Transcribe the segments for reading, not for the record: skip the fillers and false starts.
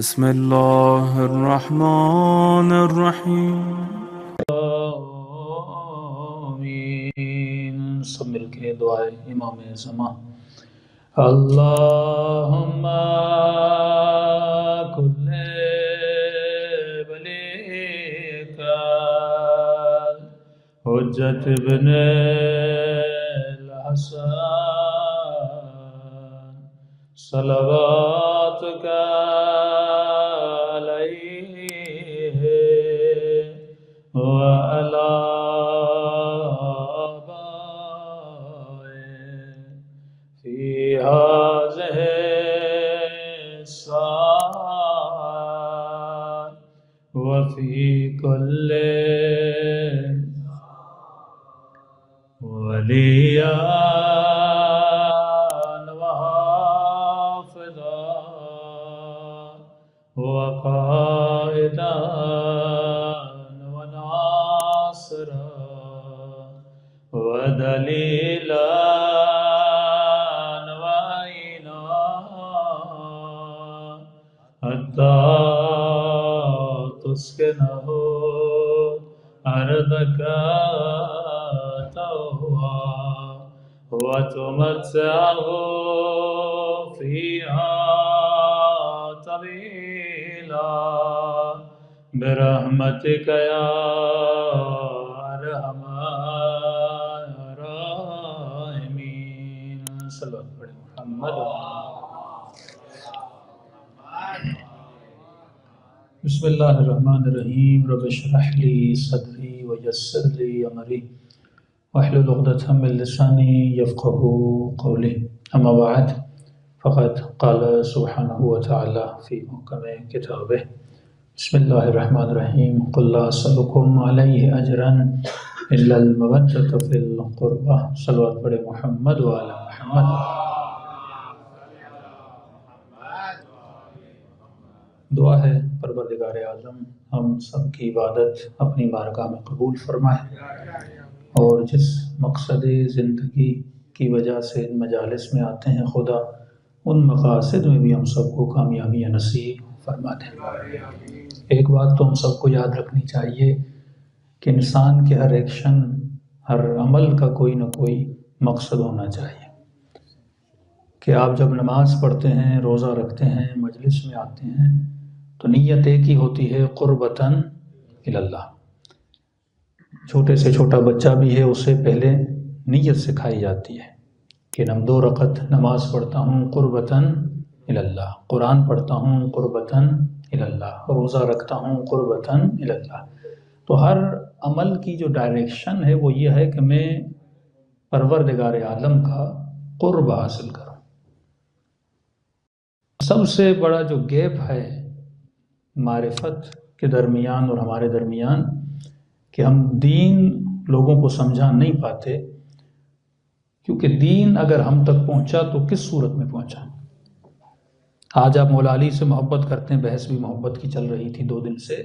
بسم الله الرحمن الرحیم. آمین. سب مل کے دعائے امام زمان. اللہم کل ولیک حجت بن الحسن صلواتک علیہ وعلی فی هذه الساعة وفي كل وليا وحافظا وقائدا وناصرا ودليلا حتى تسكنه أرضك طوعا وتمتعه فيها طويلا برحمتك يا أرحم الراحمين. صلی اللہ علیہ محمد. بسم اللہ الرحمن الرحیم. رب اشرح لی صدری ویسر لی امری واحلل عقدۃ من لسانی یفقهوا قولی. اما بعد فقد قال سبحانہ وتعالی فی محکم کتابہ. بسم اللہ الرحمن الرحیم. قل لا اسألکم علیہ اجرا الا المودۃ فی القربى. صلوات پڑھے محمد وعلی محمد. دعا ہے پروردگار اعظم ہم سب کی عبادت اپنی بارگاہ میں قبول فرمائے، اور جس مقصد زندگی کی وجہ سے ان مجالس میں آتے ہیں خدا ان مقاصد میں بھی ہم سب کو کامیابی نصیب فرما دے. ایک بات تو ہم سب کو یاد رکھنی چاہیے کہ انسان کے ہر ایکشن، ہر عمل کا کوئی نہ کوئی مقصد ہونا چاہیے. کہ آپ جب نماز پڑھتے ہیں، روزہ رکھتے ہیں، مجلس میں آتے ہیں تو نیت ایک ہی ہوتی ہے، قربتاً الی اللہ. چھوٹے سے چھوٹا بچہ بھی ہے، اسے پہلے نیت سکھائی جاتی ہے کہ ہم 2 رکعت نماز پڑھتا ہوں قربتاً الی اللہ، قرآن پڑھتا ہوں قربتاً الی اللہ، روزہ رکھتا ہوں قربتاً الی اللہ. تو ہر عمل کی جو ڈائریکشن ہے وہ یہ ہے کہ میں پروردگار عالم کا قرب حاصل کروں. سب سے بڑا جو گیپ ہے معرفت کے درمیان اور ہمارے درمیان کہ ہم دین لوگوں کو سمجھا نہیں پاتے، کیونکہ دین اگر ہم تک پہنچا تو کس صورت میں پہنچا. آج آپ مولا علی سے محبت کرتے ہیں، بحث بھی محبت کی چل رہی تھی 2 دن سے،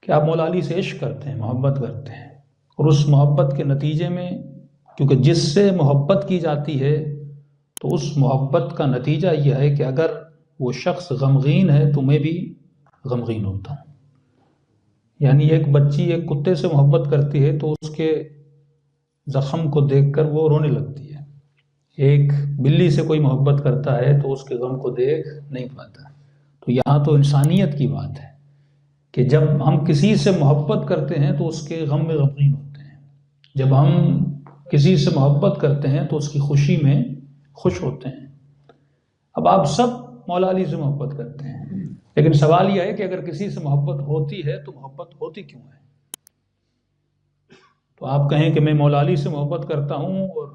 کہ آپ مولا علی سے عشق کرتے ہیں، محبت کرتے ہیں، اور اس محبت کے نتیجے میں کیونکہ جس سے محبت کی جاتی ہے تو اس محبت کا نتیجہ یہ ہے کہ اگر وہ شخص غمگین ہے تو میں بھی غمگین ہوتا ہوں. یعنی ایک بچی ایک کتے سے محبت کرتی ہے تو اس کے زخم کو دیکھ کر وہ رونے لگتی ہے. ایک بلی سے کوئی محبت کرتا ہے تو اس کے غم کو دیکھ نہیں پاتا. تو یہاں تو انسانیت کی بات ہے کہ جب ہم کسی سے محبت کرتے ہیں تو اس کے غم میں غمگین ہوتے ہیں، جب ہم کسی سے محبت کرتے ہیں تو اس کی خوشی میں خوش ہوتے ہیں. اب آپ سب مولا علی سے محبت کرتے ہیں، لیکن سوال یہ ہے کہ اگر کسی سے محبت ہوتی ہے تو محبت ہوتی کیوں ہے؟ تو آپ کہیں کہ میں مولا علی سے محبت کرتا ہوں اور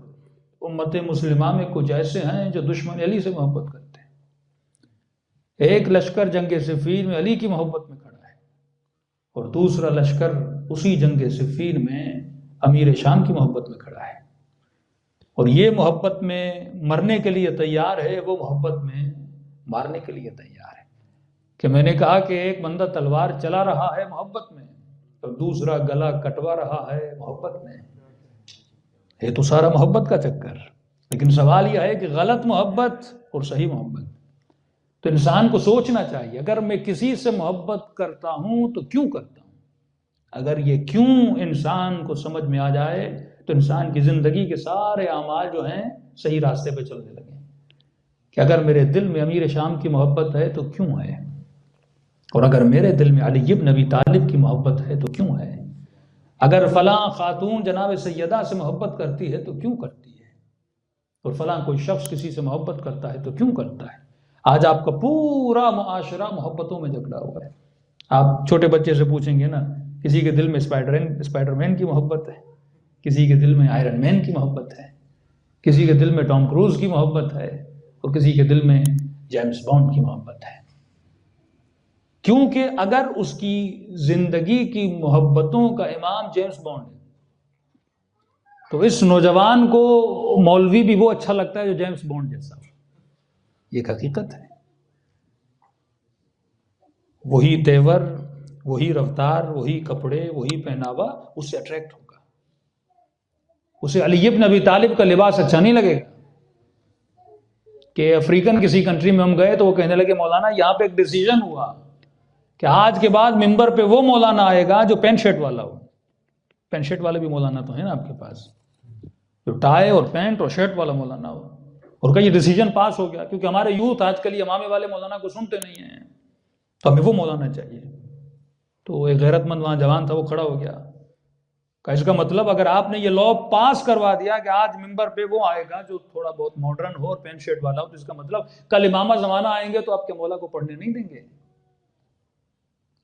امت مسلمہ میں کچھ ایسے ہیں جو دشمن علی سے محبت کرتے ہیں. ایک لشکر جنگ صفین میں علی کی محبت میں کھڑا ہے اور دوسرا لشکر اسی جنگ صفین میں امیر شام کی محبت میں کھڑا ہے. اور یہ محبت میں مرنے کے لیے تیار ہے، وہ محبت میں مارنے کے لیے تیار ہے. کہ میں نے کہا کہ ایک بندہ تلوار چلا رہا ہے محبت میں اور دوسرا گلا کٹوا رہا ہے محبت میں. یہ تو سارا محبت کا چکر. لیکن سوال یہ ہے کہ غلط محبت اور صحیح محبت. تو انسان کو سوچنا چاہیے اگر میں کسی سے محبت کرتا ہوں تو کیوں کرتا ہوں. اگر یہ کیوں انسان کو سمجھ میں آ جائے تو انسان کی زندگی کے سارے اعمال جو ہیں صحیح راستے پہ چلنے لگیں کہ اگر میرے دل میں امیر شام کی محبت ہے تو کیوں ہے، اور اگر میرے دل میں علی ابن ابی طالب کی محبت ہے تو کیوں ہے، اگر فلاں خاتون جناب سیدہ سے محبت کرتی ہے تو کیوں کرتی ہے، اور فلاں کوئی شخص کسی سے محبت کرتا ہے تو کیوں کرتا ہے. آج آپ کا پورا معاشرہ محبتوں میں جکڑا ہوا ہے. آپ چھوٹے بچے سے پوچھیں گے نا، کسی کے دل میں اسپائڈر مین کی محبت ہے، کسی کے دل میں آئرن مین کی محبت ہے، کسی کے دل میں ٹام کروز کی محبت ہے، اور کسی کے دل میں جیمز بانڈ کی محبت ہے. کیونکہ اگر اس کی زندگی کی محبتوں کا امام جیمز بانڈ ہے تو اس نوجوان کو مولوی بھی وہ اچھا لگتا ہے جو جیمز بانڈ جیسا ہو. یہ ایک حقیقت ہے. وہی تیور، وہی رفتار، وہی کپڑے، وہی پہناوا اس سے اٹریکٹ ہوگا. اسے علی ابن ابی طالب کا لباس اچھا نہیں لگے گا. کہ افریقن کسی کنٹری میں ہم گئے تو وہ کہنے لگے مولانا یہاں پہ ایک ڈیسیژن ہوا کہ آج کے بعد ممبر پہ وہ مولانا آئے گا جو پینٹ شرٹ والا ہو. پینٹ شرٹ والے بھی مولانا تو ہیں نا آپ کے پاس، جو ٹائی اور پینٹ اور شرٹ والا مولانا ہو. اور کہ یہ ڈیسیژن پاس ہو گیا کیونکہ ہمارے یوتھ آج کل یہ امامے والے مولانا کو سنتے نہیں ہیں، تو ہمیں وہ مولانا چاہیے. تو ایک غیرت مند وہاں جوان تھا، وہ کھڑا ہو گیا کہ اس کا مطلب اگر آپ نے یہ لا پاس کروا دیا کہ آج ممبر پہ وہ آئے گا جو تھوڑا بہت ماڈرن ہو اور پینٹ شرٹ والا ہو، تو اس کا مطلب کل امامہ زمانہ آئیں گے تو آپ کے مولا کو پڑھنے نہیں دیں گے.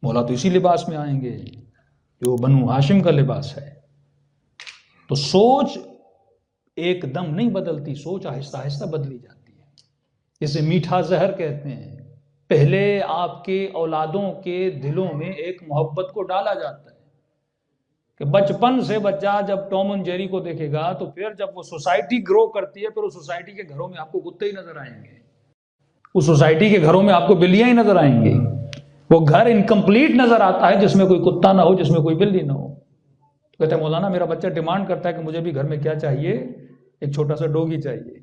مولا تو اسی لباس میں آئیں گے جو بنو ہاشم کا لباس ہے. تو سوچ ایک دم نہیں بدلتی، سوچ آہستہ آہستہ بدلی جاتی ہے. اسے میٹھا زہر کہتے ہیں. پہلے آپ کے اولادوں کے دلوں میں ایک محبت کو ڈالا جاتا ہے کہ بچپن سے بچہ جب ٹام اینڈ جیری کو دیکھے گا تو پھر جب وہ سوسائٹی گرو کرتی ہے پھر اس سوسائٹی کے گھروں میں آپ کو کتے ہی نظر آئیں گے، اس سوسائٹی کے گھروں میں آپ کو بلیاں ہی نظر آئیں گے. وہ گھر انکمپلیٹ نظر آتا ہے جس میں کوئی کتا نہ ہو، جس میں کوئی بلی نہ ہو. کہتے ہیں مولانا میرا بچہ ڈیمانڈ کرتا ہے کہ مجھے بھی گھر میں کیا چاہیے، ایک چھوٹا سا ڈوگی چاہیے.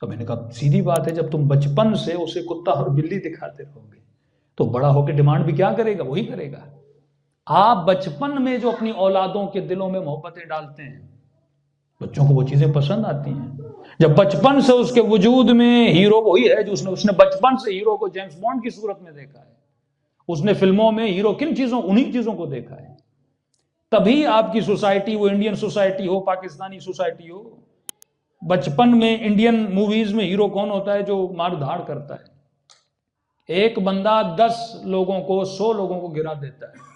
تو میں نے کہا سیدھی بات ہے، جب تم بچپن سے اسے کتا اور بلی دکھاتے رہو گے تو بڑا ہو کے ڈیمانڈ بھی کیا کرے گا، وہی کرے گا. آپ بچپن میں جو اپنی اولادوں کے دلوں میں محبتیں ڈالتے ہیں بچوں کو وہ چیزیں پسند آتی ہیں. جب بچپن سے اس کے وجود میں ہیرو وہی ہے جو اس نے بچپن سے ہیرو کو جیمز بانڈ کی صورت میں دیکھا ہے، اس نے فلموں میں ہیرو کن چیزوں، انہی چیزوں کو دیکھا ہے. تبھی آپ کی سوسائٹی، وہ انڈین سوسائٹی ہو پاکستانی سوسائٹی ہو، بچپن میں انڈین موویز میں ہیرو کون ہوتا ہے جو مار دھاڑ کرتا ہے. ایک بندہ 10 لوگوں کو 100 لوگوں کو گرا دیتا ہے.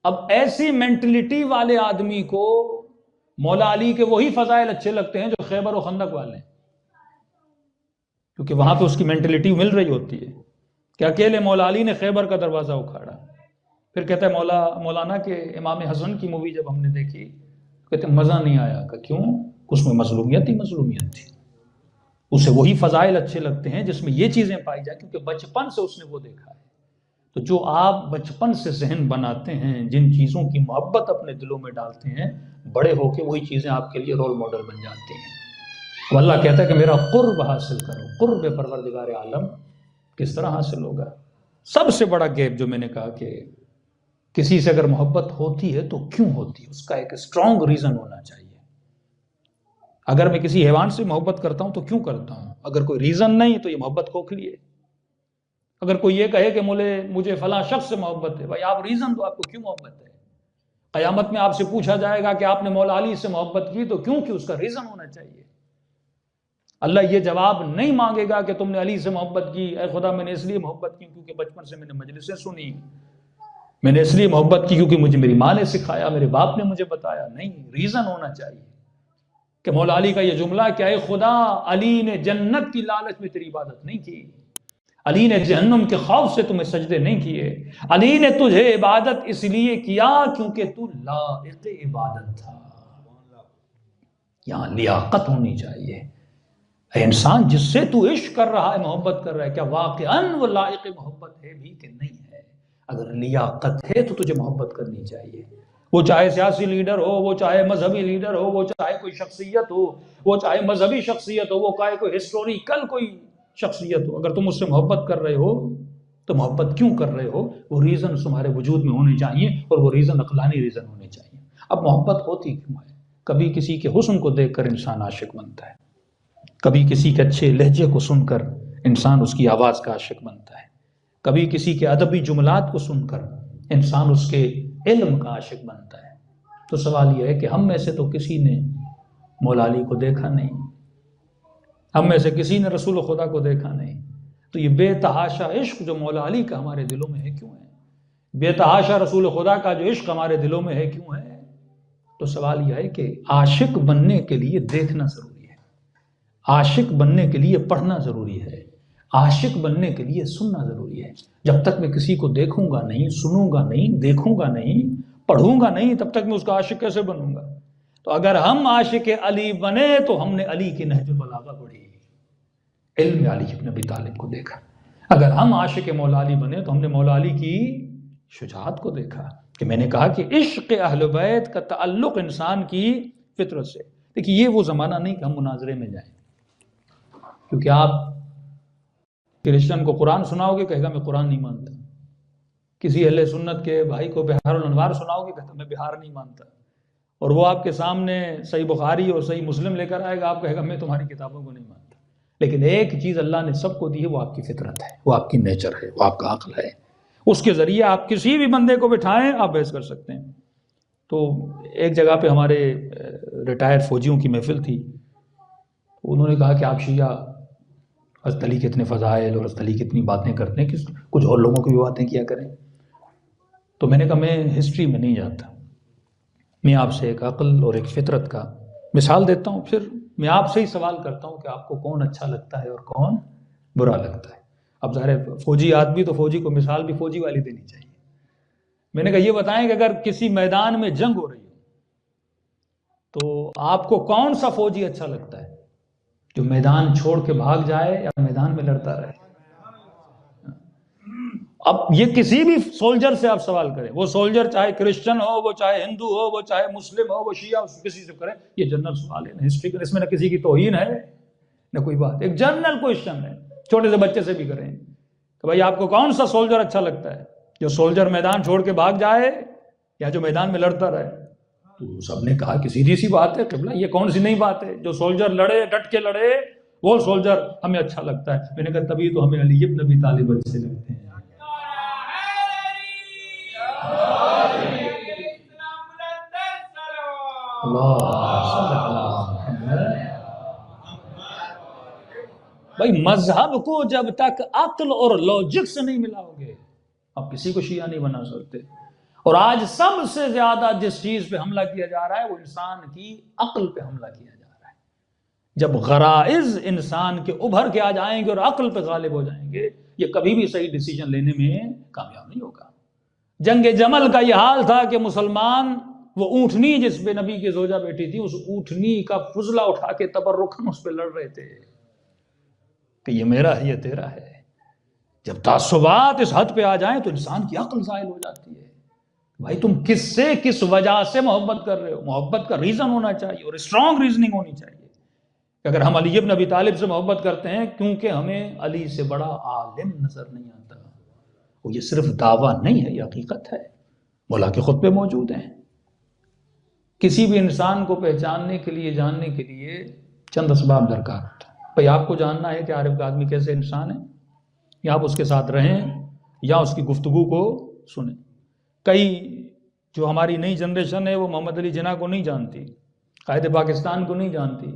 اب ایسی مینٹلٹی والے آدمی کو مولا علی کے وہی فضائل اچھے لگتے ہیں جو خیبر و خندق والے ہیں، کیونکہ وہاں پہ اس کی مینٹلٹی مل رہی ہوتی ہے کہ اکیلے مولا علی نے خیبر کا دروازہ اکھاڑا. پھر کہتا ہے مولانا کہ امام حسن کی مووی جب ہم نے دیکھی کہتے ہیں مزہ نہیں آیا. کہ کیوں؟ اس میں مظلومیت تھی. اسے وہی فضائل اچھے لگتے ہیں جس میں یہ چیزیں پائی جائیں کیونکہ بچپن سے اس نے وہ دیکھا ہے. تو جو آپ بچپن سے ذہن بناتے ہیں، جن چیزوں کی محبت اپنے دلوں میں ڈالتے ہیں، بڑے ہو کے وہی چیزیں آپ کے لیے رول ماڈل بن جاتی ہیں. تو اللہ کہتا ہے کہ میرا قرب حاصل کرو. قرب پروردگار عالم کس طرح حاصل ہوگا؟ سب سے بڑا گیپ جو میں نے کہا کہ کسی سے اگر محبت ہوتی ہے تو کیوں ہوتی ہے، اس کا ایک اسٹرانگ ریزن ہونا چاہیے. اگر میں کسی حیوان سے محبت کرتا ہوں تو کیوں کرتا ہوں؟ اگر کوئی ریزن نہیں تو یہ محبت کھوکھلی ہے. اگر کوئی یہ کہے کہ مجھے فلاں شخص سے محبت ہے، بھائی آپ ریزن دو، آپ کو کیوں محبت ہے. قیامت میں آپ سے پوچھا جائے گا کہ آپ نے مولا علی سے محبت کی تو کیوں کی، اس کا ریزن ہونا چاہیے. اللہ یہ جواب نہیں مانگے گا کہ تم نے علی سے محبت کی، اے خدا میں نے اس لیے محبت کی کیونکہ بچپن سے میں نے مجلسیں سنی، میں نے اس لیے محبت کی کیونکہ مجھے میری ماں نے سکھایا، میرے باپ نے مجھے بتایا. نہیں، ریزن ہونا چاہیے. کہ مولا علی کا یہ جملہ کہ اے خدا، علی نے جنت کی لالچ میں تیری عبادت نہیں کی، علی نے جہنم کے خوف سے تمہیں سجدے نہیں کیے، علی نے تجھے عبادت اس لیے کیا کیونکہ تو لائق عبادت تھا. یہاں لیاقت ہونی چاہیے. اے انسان، جس سے تو عشق کر رہا ہے، محبت کر رہا ہے، کیا واقعاً وہ لائق محبت ہے بھی کہ نہیں ہے؟ اگر لیاقت ہے تو تجھے محبت کرنی چاہیے. وہ چاہے سیاسی لیڈر ہو، وہ چاہے مذہبی لیڈر ہو، وہ چاہے کوئی شخصیت ہو، وہ چاہے مذہبی شخصیت ہو، وہ چاہے کوئی ہسٹوریکل کوئی شخصیت ہو، اگر تم اس سے محبت کر رہے ہو تو محبت کیوں کر رہے ہو، وہ ریزن تمہارے وجود میں ہونے چاہیے، اور وہ ریزن عقلانی ریزن ہونے چاہیے۔ اب محبت ہوتی کیوں ہے؟ کبھی کسی کے حسن کو دیکھ کر انسان عاشق بنتا ہے، کبھی کسی کے اچھے لہجے کو سن کر انسان اس کی آواز کا عاشق بنتا ہے، کبھی کسی کے ادبی جملات کو سن کر انسان اس کے علم کا عاشق بنتا ہے۔ تو سوال یہ ہے کہ ہم میں سے تو کسی نے مولا علی کو دیکھا نہیں، ہم میں سے کسی نے رسول خدا کو دیکھا نہیں، تو یہ بے تحاشا عشق جو مولا علی کا ہمارے دلوں میں ہے کیوں ہے؟ بے تحاشا رسول خدا کا جو عشق ہمارے دلوں میں ہے کیوں ہے؟ تو سوال یہ ہے کہ عاشق بننے کے لیے دیکھنا ضروری ہے، عاشق بننے کے لیے پڑھنا ضروری ہے، عاشق بننے کے لیے سننا ضروری ہے۔ جب تک میں کسی کو دیکھوں گا نہیں، سنوں گا نہیں، دیکھوں گا نہیں، پڑھوں گا نہیں، تب تک میں اس کا عاشق کیسے بنوں گا؟ تو اگر ہم عاشق علی بنے تو ہم نے علی کی نہج البلاغہ پڑھی، علم علی ابن ابی طالب کو دیکھا۔ اگر ہم عاشق مولا علی بنے تو ہم نے مولا علی کی شجاعت کو دیکھا، کہ میں نے کہا کہ عشق اہل بیت کا تعلق انسان کی فطرت سے۔ دیکھیے یہ وہ زمانہ نہیں کہ ہم مناظرے میں جائیں، کیونکہ آپ کرسچن کو قرآن سناؤ گے کہے گا میں قرآن نہیں مانتا، کسی اہل سنت کے بھائی کو بہار الانوار سناؤ گے کہتا میں بہار نہیں مانتا، اور وہ آپ کے سامنے صحیح بخاری اور صحیح مسلم لے کر آئے گا، آپ کہے گا میں تمہاری کتابوں کو نہیں مانتا۔ لیکن ایک چیز اللہ نے سب کو دی ہے، وہ آپ کی فطرت ہے، وہ آپ کی نیچر ہے، وہ آپ کا عقل ہے، اس کے ذریعے آپ کسی بھی بندے کو بٹھائیں آپ بحث کر سکتے ہیں۔ تو ایک جگہ پہ ہمارے ریٹائرڈ فوجیوں کی محفل تھی، انہوں نے کہا کہ آپ شیعہ حضرت علی کے اتنے فضائل اور حضرت علی کی اتنی باتیں کرتے ہیں کہ کچھ اور لوگوں کی بھی باتیں کیا کریں۔ تو میں نے کہا میں ہسٹری میں نہیں جاتا، میں آپ سے ایک عقل اور ایک فطرت کا مثال دیتا ہوں، پھر میں آپ سے ہی سوال کرتا ہوں کہ آپ کو کون اچھا لگتا ہے اور کون برا لگتا ہے۔ اب ظاہر ہے فوجی آدمی تو فوجی کو مثال بھی فوجی والی دینی چاہیے۔ میں نے کہا یہ بتائیں کہ اگر کسی میدان میں جنگ ہو رہی ہے تو آپ کو کون سا فوجی اچھا لگتا ہے، جو میدان چھوڑ کے بھاگ جائے یا میدان میں لڑتا رہے؟ اب یہ کسی بھی سولجر سے آپ سوال کریں، وہ سولجر چاہے کرسچن ہو، وہ چاہے ہندو ہو، وہ چاہے مسلم ہو، وہ شیعہ ہو، کسی سے کریں، یہ جنرل سوال ہے، ہسٹری کا، اس میں نہ کسی کی توہین ہے نہ کوئی بات، ایک جنرل کوشچن ہے، چھوٹے سے بچے سے بھی کریں کہ بھائی آپ کو کون سا سولجر اچھا لگتا ہے، جو سولجر میدان چھوڑ کے بھاگ جائے یا جو میدان میں لڑتا رہے؟ تو سب نے کہا کہ سیدھی سی بات ہے قبلہ، یہ کون سی نئی بات ہے، جو سولجر لڑے، ڈٹ کے لڑے، وہ سولجر ہمیں اچھا لگتا ہے۔ میں نے کہا تبھی تو ہمیں علی ابن ابی طالب اچھے لگتے ہیں۔ بھائی مذہب کو جب تک عقل اور لاجک سے نہیں ملاؤ گے آپ کسی کو شیعہ نہیں بنا سکتے۔ اور آج سب سے زیادہ جس چیز پہ حملہ کیا جا رہا ہے وہ انسان کی عقل پہ حملہ کیا جا رہا ہے۔ جب غرائز انسان کے ابھر کے آ جائیں گے اور عقل پہ غالب ہو جائیں گے، یہ کبھی بھی صحیح ڈیسیجن لینے میں کامیاب نہیں ہوگا۔ جنگ جمل کا یہ حال تھا کہ مسلمان وہ اونٹنی جس پہ نبی کی زوجہ بیٹھی تھی، اس اونٹنی کا فضلہ اٹھا کے تبرکن اس پہ لڑ رہے تھے کہ یہ میرا ہے، یہ تیرا ہے۔ جب تعصبات اس حد پہ آ جائیں تو انسان کی عقل زائل ہو جاتی ہے۔ بھائی تم کس سے کس وجہ سے محبت کر رہے ہو؟ محبت کا ریزن ہونا چاہیے اور اسٹرانگ ریزننگ ہونی چاہیے کہ اگر ہم علی ابن ابی طالب سے محبت کرتے ہیں کیونکہ ہمیں علی سے بڑا عالم نظر نہیں آتا، وہ یہ صرف دعویٰ نہیں ہے، یہ حقیقت ہے، مولا کے خطبے موجود ہیں۔ کسی بھی انسان کو پہچاننے کے لیے، جاننے کے لیے چند اسباب درکار ہوتا ہے۔ بھئی آپ کو جاننا ہے کہ عارف کا آدمی کیسے انسان ہے، یا آپ اس کے ساتھ رہیں یا اس کی گفتگو کو سنیں۔ کئی جو ہماری نئی جنریشن ہے وہ محمد علی جناح کو نہیں جانتی، قائد پاکستان کو نہیں جانتی،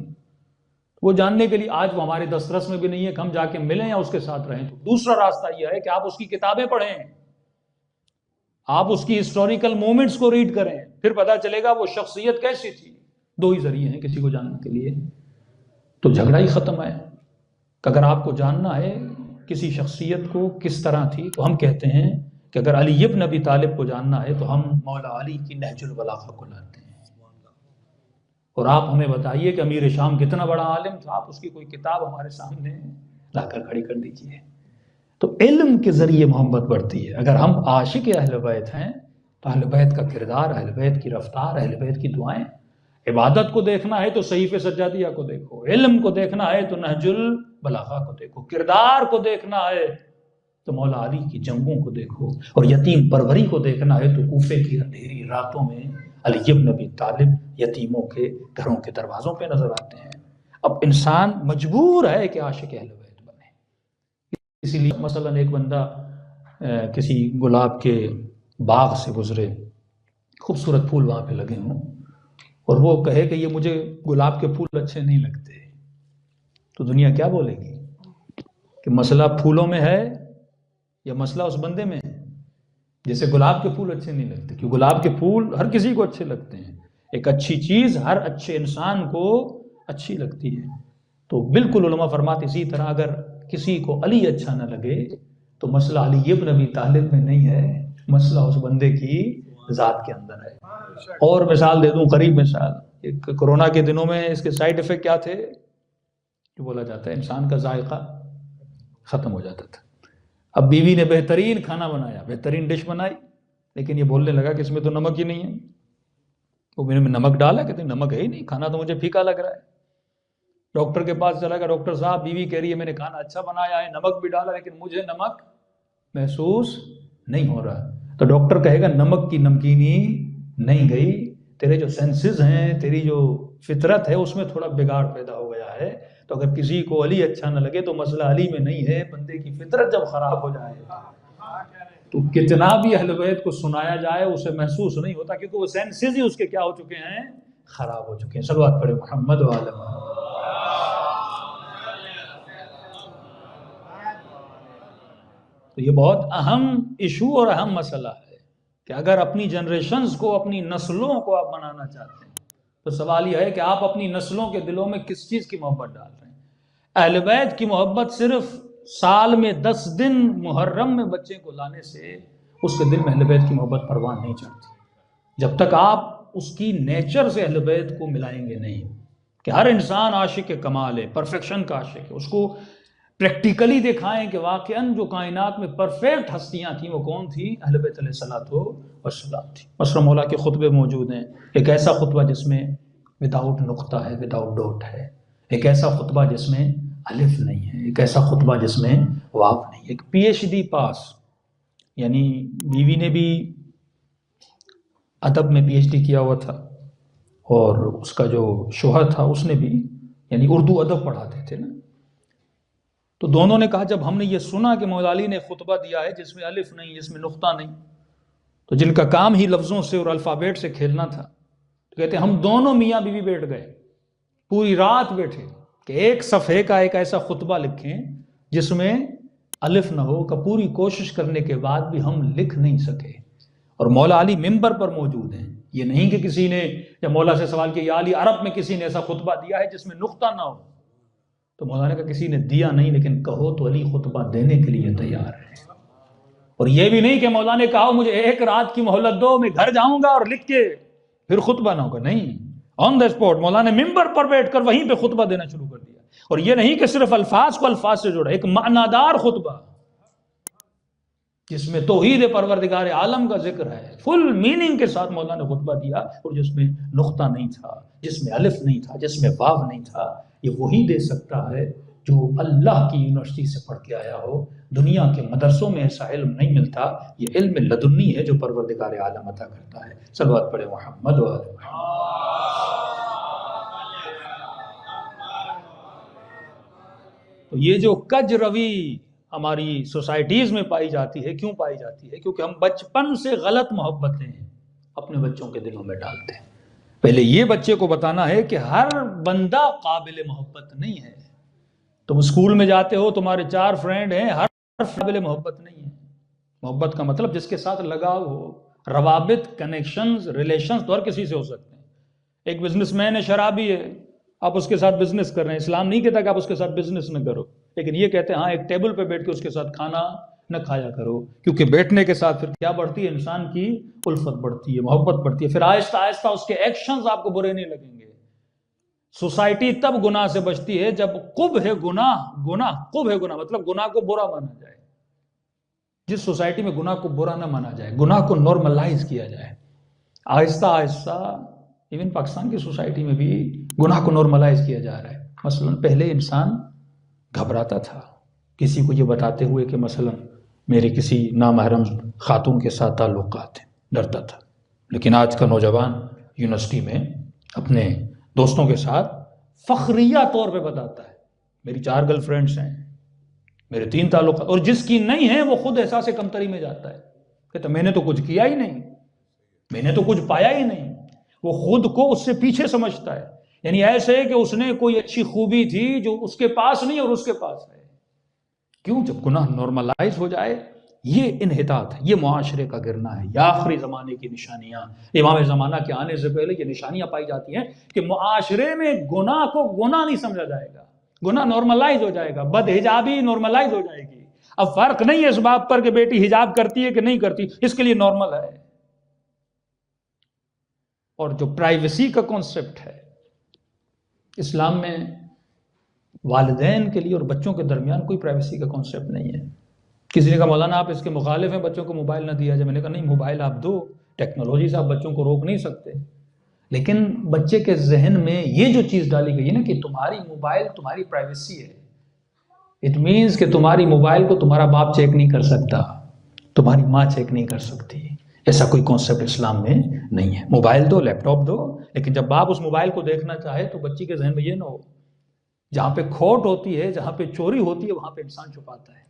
وہ جاننے کے لیے آج وہ ہمارے دسترس میں بھی نہیں ہے کہ ہم جا کے ملیں یا اس کے ساتھ رہیں۔ تو دوسرا راستہ یہ ہے کہ آپ اس کی کتابیں پڑھیں، آپ اس کی ہسٹوریکل مومنٹس کو ریڈ کریں، پھر پتہ چلے گا وہ شخصیت کیسی تھی۔ دو ہی ذریعے ہیں کسی کو جاننے کے لیے، تو جھگڑا ہی ختم ہے کہ اگر آپ کو جاننا ہے کسی شخصیت کو کس طرح تھی تو ہم کہتے ہیں کہ اگر علی ابن ابی طالب کو جاننا ہے تو ہم مولا علی کی نہج البلاغہ کو لاتے ہیں، اور آپ ہمیں بتائیے کہ امیر شام کتنا بڑا عالم تھا، آپ اس کی کوئی کتاب ہمارے سامنے لا کر کھڑی کر دیجئے۔ تو علم کے ذریعے محبت بڑھتی ہے۔ اگر ہم عاشق اہل بیت ہیں تو اہل بیت کا کردار، اہل بیت کی رفتار، اہل بیت کی دعائیں، عبادت کو دیکھنا ہے تو صحیفے سجادیہ کو دیکھو، علم کو دیکھنا ہے تو نہج بلاغہ کو دیکھو، کردار کو دیکھنا ہے تو مولا علی کی جنگوں کو دیکھو، اور یتیم پروری کو دیکھنا ہے تو کوفے کی اندھیری راتوں میں علی بن ابی طالب یتیموں کے گھروں کے دروازوں پہ نظر آتے ہیں۔ اب انسان مجبور ہے کہ عاشق اہل بیت بنے۔ اسی لیے مثلا ایک بندہ کسی گلاب کے باغ سے گزرے، خوبصورت پھول وہاں پہ لگے ہوں، اور وہ کہے کہ یہ مجھے گلاب کے پھول اچھے نہیں لگتے، تو دنیا کیا بولے گی کہ مسئلہ پھولوں میں ہے یا مسئلہ اس بندے میں ہے؟ جیسے گلاب کے پھول اچھے نہیں لگتے، کیوں گلاب کے پھول ہر کسی کو اچھے لگتے ہیں، ایک اچھی چیز ہر اچھے انسان کو اچھی لگتی ہے۔ تو بالکل علماء فرماتے اسی طرح اگر کسی کو علی اچھا نہ لگے تو مسئلہ علی بن ابی طالب میں نہیں ہے، مسئلہ اس بندے کی ذات کے اندر ہے۔ اور مثال دے دوں، قریب مثال، ایک کرونا کے دنوں میں اس کے سائیڈ ایفیکٹ کیا تھے؟ جو بولا جاتا ہے انسان کا ذائقہ ختم ہو جاتا تھا۔ اب بیوی نے بہترین کھانا بنایا، بہترین ڈش بنائی، لیکن یہ بولنے لگا کہ اس میں تو نمک ہی نہیں ہے۔ وہ میں نے نمک ڈالا، کہتے ہیں نمک ہے ہی نہیں، کھانا تو مجھے پھیکا لگ رہا ہے۔ ڈاکٹر کے پاس چلا گیا، ڈاکٹر صاحب بیوی کہہ رہی ہے میں نے کھانا اچھا بنایا ہے، نمک بھی ڈالا، لیکن مجھے نمک محسوس نہیں ہو رہا۔ تو ڈاکٹر کہے گا نمک کی نمکینی نہیں گئی، تیرے جو سینسز ہیں، تیری جو فطرت ہے اس میں تھوڑا بگاڑ پیدا ہو گیا ہے۔ تو اگر کسی کو علی اچھا نہ لگے تو مسئلہ علی میں نہیں ہے، بندے کی فطرت جب خراب ہو جائے تو کتنا بھی اہل بیت کو سنایا جائے اسے محسوس نہیں ہوتا، کیونکہ وہ سینسز ہی اس کے کیا ہو چکے ہیں، خراب ہو چکے ہیں۔ صلوات پڑھے محمد و آل محمد۔ تو یہ بہت اہم ایشو اور اہم مسئلہ ہے کہ اگر اپنی جنریشنز کو، اپنی نسلوں کو آپ بنانا چاہتے ہیں تو سوال یہ ہے کہ آپ اپنی نسلوں کے دلوں میں کس چیز کی محبت ڈال رہے ہیں۔ اہل بیت کی محبت صرف سال میں 10 دن محرم میں بچے کو لانے سے اس کے دل میں اہل بیت کی محبت پروان نہیں چڑھتی، جب تک آپ اس کی نیچر سے اہل بیت کو ملائیں گے نہیں، کہ ہر انسان عاشق کمال ہے، پرفیکشن کا عاشق ہے، اس کو پریکٹیکلی دکھائیں کہ واقعاً جو کائنات میں پرفیکٹ ہستیاں تھیں وہ کون تھیں؟ اہل بیت علیہ الصلوۃ والسلام تھی۔ مثلا مولا کے خطبے موجود ہیں، ایک ایسا خطبہ جس میں وداؤٹ نقطہ ہے، وداؤٹ ڈاٹ ہے، ایک ایسا خطبہ جس میں الف نہیں ہے، ایک ایسا خطبہ جس میں واو نہیں ہے، ایک پی ایچ ڈی پاس، یعنی بیوی نے بھی ادب میں پی ایچ ڈی کیا ہوا تھا، اور اس کا جو شوہر تھا اس نے بھی یعنی اردو ادب پڑھاتے تھے نا۔ تو دونوں نے کہا جب ہم نے یہ سنا کہ مولا علی نے خطبہ دیا ہے جس میں الف نہیں، جس میں نقطہ نہیں، تو جن کا کام ہی لفظوں سے اور الفابیٹ سے کھیلنا تھا، تو کہتے ہیں ہم دونوں میاں بیوی بیٹھ گئے، پوری رات بیٹھے کہ ایک صفحے کا ایک ایسا خطبہ لکھیں جس میں الف نہ ہو، کہ پوری کوشش کرنے کے بعد بھی ہم لکھ نہیں سکے۔ اور مولا علی ممبر پر موجود ہیں، یہ نہیں کہ کسی نے جب مولا سے سوال کیا یا علی عرب میں کسی نے ایسا خطبہ دیا ہے جس میں نقطہ نہ ہو، تو مولا نے کہا کسی نے دیا نہیں، لیکن کہو تو علی خطبہ دینے کے لیے تیار ہے۔ اور یہ بھی نہیں کہ مولا نے کہا مجھے ایک رات کی مہلت دو، میں گھر جاؤں گا اور لکھ کے پھر خطبہ نہ ہوگا، نہیں، آن دا اسپاٹ مولا نے ممبر پر بیٹھ کر وہیں پہ خطبہ دینا شروع کر دیا۔ اور یہ نہیں کہ صرف الفاظ کو الفاظ سے جوڑا، ایک معنادار خطبہ جس میں توحید پروردگار عالم کا ذکر ہے، فل میننگ کے ساتھ مولا نے خطبہ دیا، اور جس میں نقطہ نہیں تھا، جس میں الف نہیں تھا، جس میں واو نہیں تھا۔ یہ وہی دے سکتا ہے جو اللہ کی یونیورسٹی سے پڑھ کے آیا ہو، دنیا کے مدرسوں میں ایسا علم نہیں ملتا، یہ علم لدنی ہے جو پروردگار عالم عطا کرتا ہے۔ صلوات پڑھے محمد و آل محمد۔ تو یہ جو کج روی ہماری سوسائٹیز میں پائی جاتی ہے، کیوں پائی جاتی ہے؟ کیونکہ ہم بچپن سے غلط محبتیں اپنے بچوں کے دلوں میں ڈالتے ہیں۔ پہلے یہ بچے کو بتانا ہے کہ ہر بندہ قابل محبت نہیں ہے۔ تم اسکول میں جاتے ہو، تمہارے 4 فرینڈ ہیں، ہر قابل محبت نہیں ہے۔ محبت کا مطلب جس کے ساتھ لگاؤ ہو، روابط، کنیکشنز، ریلیشنز تو ہر کسی سے ہو سکتے ہیں۔ ایک بزنس مین ہے، شرابی ہے، آپ اس کے ساتھ بزنس کر رہے ہیں، اسلام نہیں کہتا کہ آپ اس کے ساتھ بزنس نہ کرو، لیکن یہ کہتے ہیں ہاں ایک ٹیبل پہ بیٹھ کے اس کے ساتھ کھانا نہ کھایا کرو، کیونکہ بیٹھنے کے ساتھ پھر کیا بڑھتی ہے؟ انسان کی الفت بڑھتی ہے، محبت بڑھتی ہے، پھر آہستہ آہستہ اس کے ایکشنز آپ کو برے نہیں لگیں گے۔ سوسائٹی تب گناہ سے بچتی ہے جب قبح گناہ مطلب گناہ کو برا مانا جائے۔ جس سوسائٹی میں گناہ کو برا نہ مانا جائے، گناہ کو نارملائز کیا جائے، آہستہ آہستہ ایون پاکستان کی سوسائٹی میں بھی گناہ کو نارملائز کیا جا رہا ہے۔ مثلا پہلے انسان گھبراتا تھا کسی کو یہ بتاتے ہوئے کہ مثلا میرے کسی نامحرم خاتون کے ساتھ تعلقات ہیں، ڈرتا تھا۔ لیکن آج کا نوجوان یونیورسٹی میں اپنے دوستوں کے ساتھ فخریہ طور پہ بتاتا ہے میری 4 گرل فرینڈس ہیں، میرے 3 تعلقات، اور جس کی نہیں ہے وہ خود احساس کمتری میں جاتا ہے، کہتا میں نے تو کچھ کیا ہی نہیں، میں نے تو کچھ پایا ہی نہیں۔ وہ خود کو اس سے پیچھے سمجھتا ہے، یعنی ایسے کہ اس نے کوئی اچھی خوبی تھی جو اس کے پاس نہیں اور اس کے پاس ہے۔ کیوں؟ جب گناہ نارملائز ہو جائے، یہ انحطاط ہے، یہ معاشرے کا گرنا ہے۔ یہ آخری زمانے کی نشانیاں، امام زمانہ کے آنے سے پہلے یہ نشانیاں پائی جاتی ہیں کہ معاشرے میں گناہ کو گناہ نہیں سمجھا جائے گا، گناہ نارملائز ہو جائے گا، بد حجابی نارملائز ہو جائے گی۔ اب فرق نہیں ہے اس بات پر کہ بیٹی حجاب کرتی ہے کہ نہیں کرتی، اس کے لیے نارمل ہے۔ اور جو پرائیویسی کا کانسیپٹ ہے اسلام میں، والدین کے لیے اور بچوں کے درمیان کوئی پرائیویسی کا کانسیپٹ نہیں ہے۔ کسی نے کہا مولانا آپ اس کے مخالف ہیں، بچوں کو موبائل نہ دیا جائے۔ میں نے کہا نہیں، موبائل آپ دو، ٹیکنالوجی سے آپ بچوں کو روک نہیں سکتے، لیکن بچے کے ذہن میں یہ جو چیز ڈالی گئی ہے نا کہ تمہاری موبائل تمہاری پرائیویسی ہے، اٹ مینس کہ تمہاری موبائل کو تمہارا باپ چیک نہیں کر سکتا، تمہاری ماں چیک نہیں کر سکتی۔ ایسا کوئی کانسیپٹ اسلام میں نہیں ہے۔ موبائل دو، لیپ ٹاپ دو، لیکن جب باپ اس موبائل کو دیکھنا چاہے تو بچی کے ذہن میں یہ نہ ہو۔ جہاں پہ کھوٹ ہوتی ہے، جہاں پہ چوری ہوتی ہے، وہاں پہ انسان چھپاتا ہے،